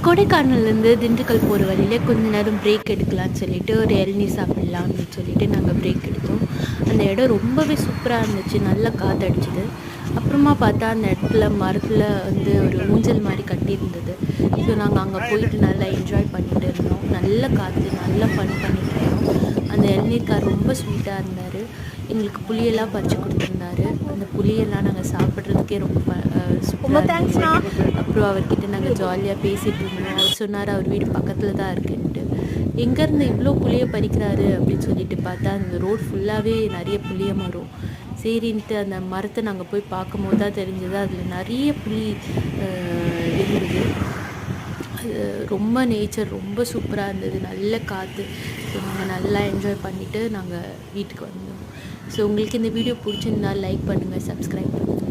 கொடைக்கானல்லேருந்து திண்டுக்கல் போகிற வழியில் கொஞ்ச நேரம் பிரேக் எடுக்கலான்னு சொல்லிட்டு ஒரு இளநீர் சாப்பிட்லாம் அப்படின்னு சொல்லிட்டு நாங்கள் பிரேக் எடுத்தோம். அந்த இடம் ரொம்பவே சூப்பராக இருந்துச்சு, நல்லா காற்றடிச்சிது. அப்புறமா பார்த்தா அந்த இடத்துல மரத்தில் வந்து ஒரு ஊஞ்சல் மாதிரி கட்டியிருந்தது. ஸோ நாங்கள் அங்கே போயிட்டு நல்லா என்ஜாய் பண்ணிகிட்டு இருந்தோம். நல்ல காற்று, நல்லா ஃபன் பண்ணிகிட்டு இருந்தோம். அந்த இளநீர்கார் ரொம்ப ஸ்வீட்டாக இருந்தார். எங்களுக்கு புளியெல்லாம் பறித்து கொடுத்துருந்தாரு. அந்த புளியெல்லாம் நாங்கள் சாப்பிட்றதுக்கே ரொம்ப சூப்பராக இருந்துச்சு. அப்புறம் அவர்கிட்ட நாங்கள் ஜாலியாக பேசிகிட்டு இருந்தோம். அவர் சொன்னார் அவர் வீடு பக்கத்தில் தான் இருக்குன்ட்டு. எங்கேருந்து இவ்வளோ புளிய பறிக்கிறாரு அப்படின்னு சொல்லிட்டு பார்த்தா அந்த ரோடு ஃபுல்லாகவே நிறைய புளிய மரம். சரின்ட்டு அந்த மரத்தை நாங்கள் போய் பார்க்கும்போது தான் தெரிஞ்சது அதில் நிறைய புளி இருந்தது. அது ரொம்ப நேச்சர் ரொம்ப சூப்பராக இருந்தது, நல்ல காற்று. ஸோ நாங்கள் நல்லா என்ஜாய் பண்ணிவிட்டு நாங்கள் வீட்டுக்கு வந்தோம். ஸோ உங்களுக்கு இந்த வீடியோ பிடிச்சிருந்தா லைக் பண்ணுங்கள், சப்ஸ்கிரைப் பண்ணுங்கள்.